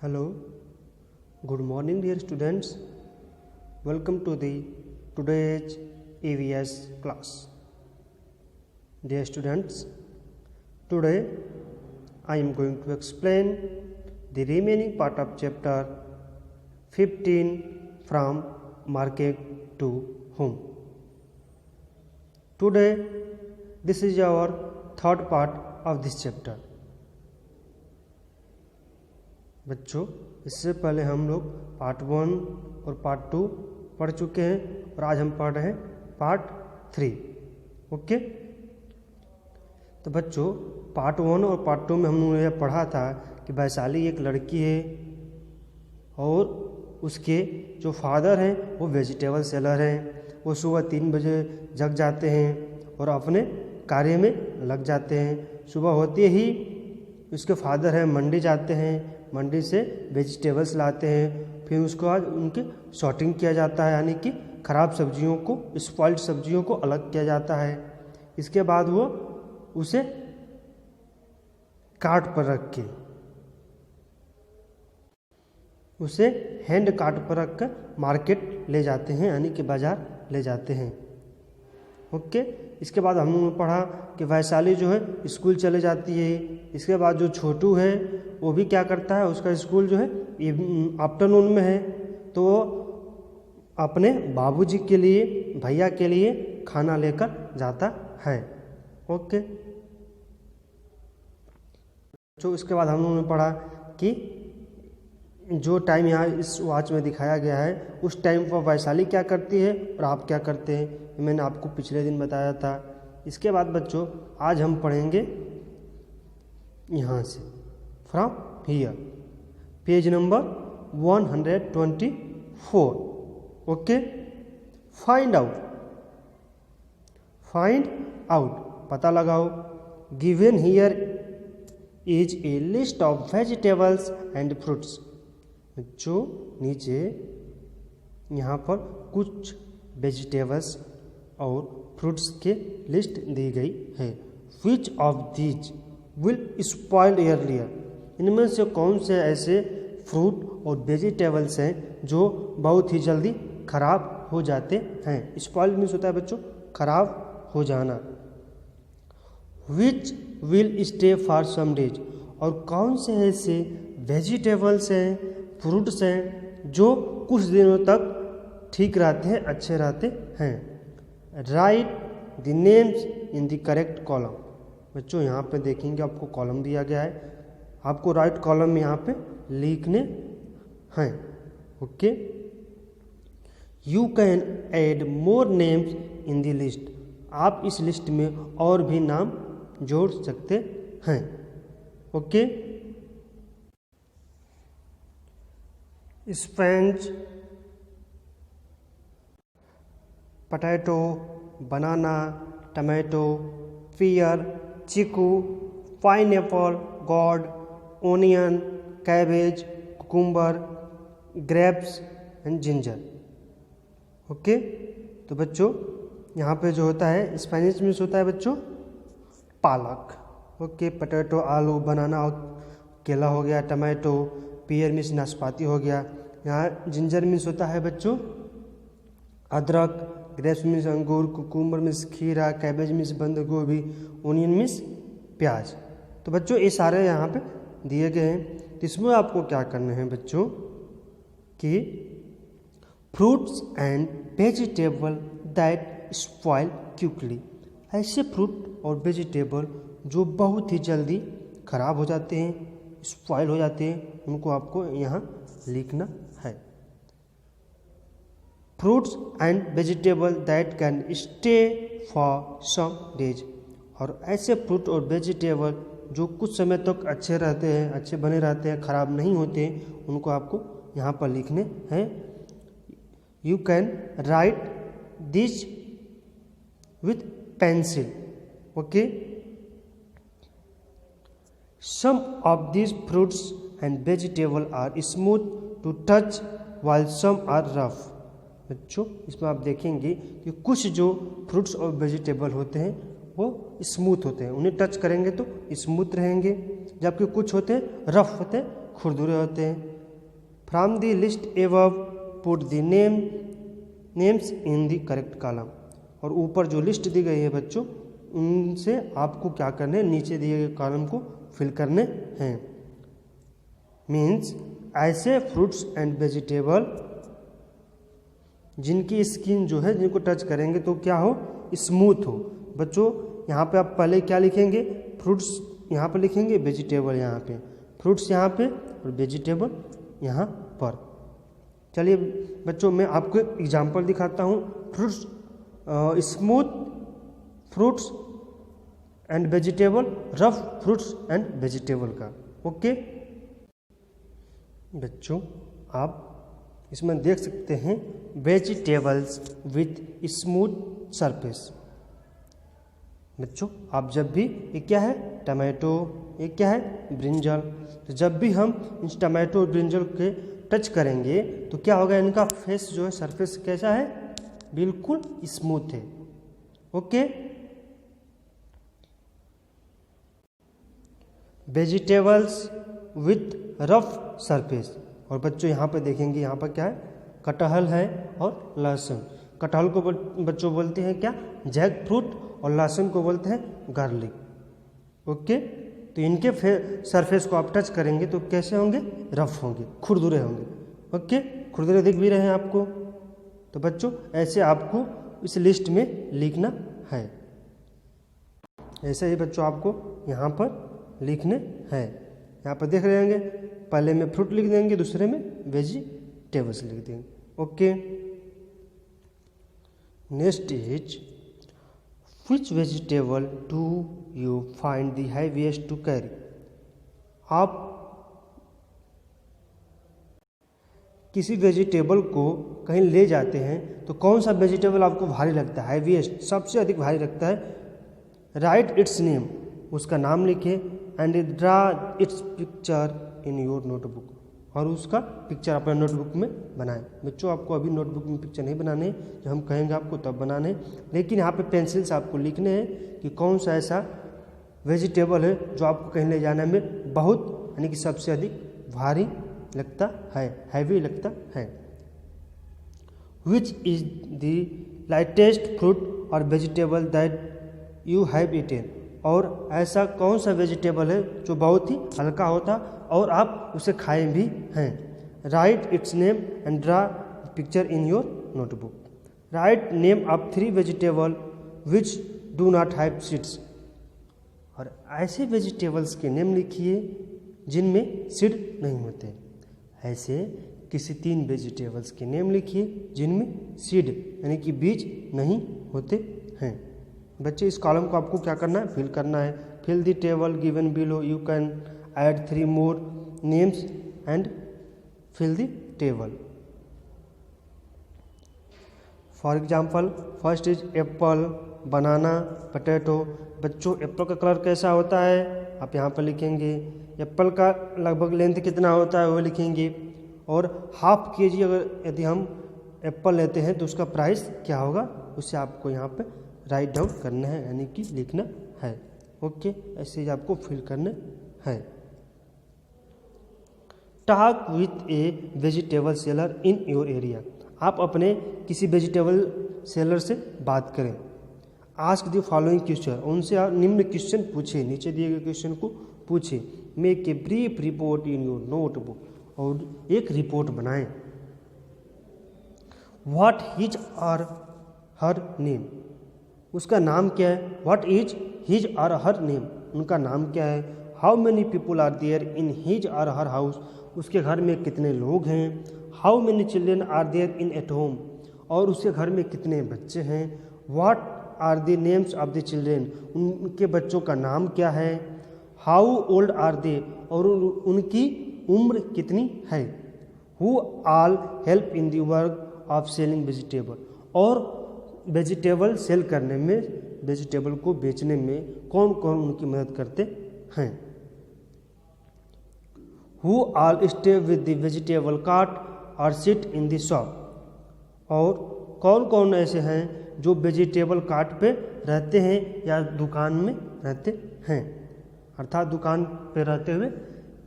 Hello, good morning dear students. Welcome to the today's EVS class. Dear students, today I am going to explain the remaining part of chapter 15 from market to home. Today this is our third part of this chapter. बच्चों, इससे पहले हम लोग part 1 और part 2 पढ़ चुके हैं और आज हम पढ़ रहे हैं पार्ट 3. ओके, तो बच्चों पार्ट 1 और पार्ट 2 में हमने यह पढ़ा था कि वैशाली एक लड़की है और उसके जो फादर हैं वो वेजिटेबल सेलर हैं. वो सुबह 3 बजे जग जाते हैं और अपने कार्य में लग जाते हैं. सुबह होते ही उसके फादर हैं मंडी जाते हैं, मंडी से वेजिटेबल्स लाते हैं, फिर उसको बाद उनके सॉर्टिंग किया जाता है, यानी कि ख़राब सब्जियों को, स्पॉइल्ड सब्जियों को अलग किया जाता है. इसके बाद वो उसे कार्ट पर रख के, उसे हैंड कार्ट पर रख कर मार्केट ले जाते हैं, यानी कि बाज़ार ले जाते हैं. ओके, इसके बाद हमने पढ़ा कि वैशाली जो है स्कूल चले जाती है. इसके बाद जो छोटू है वो भी क्या करता है, उसका स्कूल जो है आफ्टरनून में है, तो वो अपने बाबूजी के लिए, भैया के लिए खाना लेकर जाता है. ओके, तो इसके बाद हम लोगों ने पढ़ा कि जो टाइम यहाँ इस वॉच में दिखाया गया है उस टाइम पर वैशाली क्या करती है और आप क्या करते हैं, मैंने आपको पिछले दिन बताया था. इसके बाद बच्चों आज हम पढ़ेंगे यहाँ से, from here, page number 124. Okay, find out, पता लगाओ. Given here is a list of vegetables and fruits. जो नीचे यहाँ पर कुछ वेजिटेबल्स और फ्रूट्स के लिस्ट दी गई है. Which of these will spoil earlier. इनमें से कौन से ऐसे फ्रूट और वेजिटेबल्स हैं जो बहुत ही जल्दी खराब हो जाते हैं. स्पॉइल मीन्स होता है बच्चों खराब हो जाना. Which will stay for some days. और कौन से ऐसे वेजिटेबल्स हैं, फ्रूट्स हैं जो कुछ दिनों तक ठीक रहते हैं, अच्छे रहते हैं. Right the names in the correct column. बच्चों यहाँ पे देखेंगे आपको कॉलम दिया गया है, आपको राइट कॉलम में यहाँ पे लिखने हैं. Okay, you can add more names in the list. आप इस लिस्ट में और भी नाम जोड़ सकते हैं. Okay, sponge, potato, banana, tomato, pear, chiku, pineapple, gourd, onion, cabbage, cucumber, grapes and ginger. Okay, तो बच्चों यहाँ पे जो होता है स्पेनिश में होता है बच्चों पालक. ओके, पोटैटो आलू, बनाना केला हो गया, टमाटो, पियर मीन्स नाशपाती हो गया. यहाँ जिंजर मीन्स होता है बच्चों अदरक, ग्रेप्स मीन्स अंगूर, कुकुम्बर मीन्स खीरा, कैबेज मीन्स बंद गोभी, ओनियन मीन्स प्याज. तो बच्चों ये सारे यहाँ पे दिए गए हैं. तो इसमें आपको क्या करना है बच्चों कि fruits and vegetable that spoil quickly. ऐसे फ्रूट और वेजिटेबल जो बहुत ही जल्दी खराब हो जाते हैं, स्पॉइल हो जाते हैं, उनको आपको यहाँ लिखना है. Fruits and vegetable that can stay for some days. और ऐसे फ्रूट और वेजिटेबल जो कुछ समय तक अच्छे रहते हैं, अच्छे बने रहते हैं, खराब नहीं होते, उनको आपको यहाँ पर लिखने हैं. You can write this with pencil. Okay, some of these fruits and vegetable are smooth to touch while some are rough. बच्चों इसमें आप देखेंगे कि कुछ जो फ्रूट्स और वेजिटेबल होते हैं वो स्मूथ होते हैं, उन्हें टच करेंगे तो स्मूथ रहेंगे, जबकि कुछ होते हैं रफ होते हैं, खुरदुरे होते हैं। From the list above put the names in the correct column. और ऊपर जो लिस्ट दी गई है बच्चों, उनसे आपको क्या करने हैं, नीचे दिए गए कॉलम को फिल करने हैं। मीन्स ऐसे फ्रूट्स एंड वेजिटेबल जिनकी स्किन जो है, जिनको टच करेंगे तो क्या हो, स्मूथ हो। बच्चों यहाँ पे आप पहले क्या लिखेंगे, फ्रूट्स यहाँ पे लिखेंगे, वेजिटेबल यहाँ पे, फ्रूट्स यहाँ पे और वेजिटेबल यहाँ पर। चलिए बच्चों मैं आपको एग्जांपल दिखाता हूँ। Fruits smooth fruits and vegetable, rough fruits and vegetable का। ओके बच्चों, आप इसमें देख सकते हैं वेजिटेबल्स विथ स्मूथ सरफेस। बच्चों आप जब भी, ये क्या है, टमाटो, ये क्या है, ब्रिंजल। तो जब भी हम इस टमाटो और ब्रिंजल के टच करेंगे तो क्या होगा, इनका फेस जो है, सरफेस कैसा है, बिल्कुल स्मूथ है। Okay, vegetables with rough surface. और बच्चों यहाँ पे देखेंगे, यहाँ पर क्या है, कटहल है और लहसुन। कटहल को बच्चों बोलते हैं क्या, जैक फ्रूट, और लहसुन को बोलते हैं गार्लिक। ओके, तो इनके सरफेस को आप टच करेंगे तो कैसे होंगे, रफ होंगे, खुरदुरे होंगे। ओके, खुरदुरे दिख भी रहे हैं आपको। तो बच्चों ऐसे आपको इस लिस्ट में लिखना है। ऐसे ही बच्चों आपको यहाँ पर लिखने हैं। यहाँ पर देख रहे होंगे, पहले में फ्रूट लिख देंगे, दूसरे में वेजिटेबल्स लिख देंगे। Okay, next is which vegetable do you find the heaviest to carry. आप किसी वेजिटेबल को कहीं ले जाते हैं तो कौन सा वेजिटेबल आपको भारी लगता है, हेवीएस्ट, सबसे अधिक भारी लगता है। राइट इट्स नेम, उसका नाम लिखें, and draw it's picture in your notebook, और उसका पिक्चर अपने नोटबुक में बनाएं। बच्चों आपको अभी नोटबुक में पिक्चर नहीं बनाने, जब हम कहेंगे आपको तब बनाने, लेकिन यहाँ पे पेंसिल से आपको लिखने हैं कि कौन सा ऐसा वेजिटेबल है जो आपको कहीं ले जाने में बहुत, यानी कि सबसे अधिक भारी लगता है, हैवी लगता है। Which is the lightest fruit और vegetable that you have eaten. और ऐसा कौन सा वेजिटेबल है जो बहुत ही हल्का होता और आप उसे खाए भी हैं। Right it's name and draw picture in your notebook. Write name of 3 vegetable which do not have seeds. और ऐसे वेजिटेबल्स के नेम लिखिए जिनमें सीड नहीं होते। ऐसे किसी 3 वेजिटेबल्स के नेम लिखिए जिनमें सीड यानी कि बीज नहीं होते हैं। बच्चे इस कॉलम को आपको क्या करना है, फिल करना है। Fill the table given below, you can add 3 more names and fill the table. For example first is apple, banana, potato. बच्चों एप्पल का कलर कैसा होता है आप यहाँ पर लिखेंगे। एप्पल का लगभग लेंथ कितना होता है वो लिखेंगे। और ½ kg अगर यदि हम एप्पल लेते हैं तो उसका प्राइस क्या होगा, उससे आपको यहाँ पे राइट डाउन करना है, यानी कि लिखना है। ओके, ऐसे ही आपको फिल करना है। Talk with A vegetable seller in your area. आप अपने किसी वेजिटेबल सेलर से बात करें। आस्क द फॉलोइंग क्वेश्चन, उनसे आप निम्न क्वेश्चन पूछे, नीचे दिए गए क्वेश्चन को पूछे। Make a brief report in your notebook, और एक रिपोर्ट बनाएं। व्हाट हिज और हर नेम, उसका नाम क्या है। व्हाट इज हिज और हर नेम, उनका नाम क्या है। How many people are there in his और हर हाउस, उसके घर में कितने लोग हैं। How many children are there in at home, और उसके घर में कितने बच्चे हैं। What are the names of the children, उनके बच्चों का नाम क्या है। हाउ ओल्ड आर दे, और उनकी उम्र कितनी है। Who all help in the work of selling vegetable, और वेजिटेबल सेल करने में, वेजिटेबल को बेचने में कौन कौन उनकी मदद करते हैं। Who all stay with the vegetable cart और सिट इन द शॉप, और कौन कौन ऐसे हैं जो वेजिटेबल कार्ट पे रहते हैं या दुकान में रहते हैं, अर्थात दुकान पे रहते हुए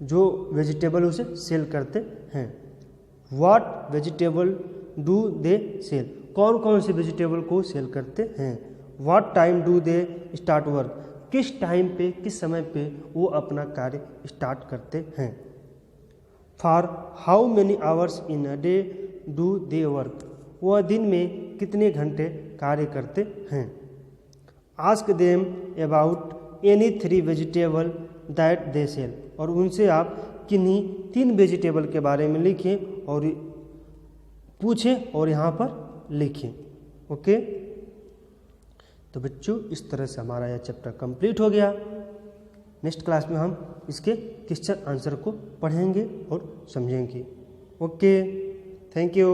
जो वेजिटेबल उसे सेल करते हैं। What vegetable do they sell, कौन कौन से वेजिटेबल को सेल करते हैं। What time do they start work, किस टाइम पे, किस समय पे वो अपना कार्य स्टार्ट करते हैं। For how many hours in a day do they work, वह दिन में कितने घंटे कार्य करते हैं। Ask them about any 3 vegetable that they sell, और उनसे आप किन्हीं 3 वेजिटेबल के बारे में लिखें और पूछें और यहाँ पर लिखें। ओके, तो बच्चों इस तरह से हमारा यह चैप्टर कंप्लीट हो गया। नेक्स्ट क्लास में हम इसके क्वेश्चन आंसर को पढ़ेंगे और समझेंगे। Okay, thank you.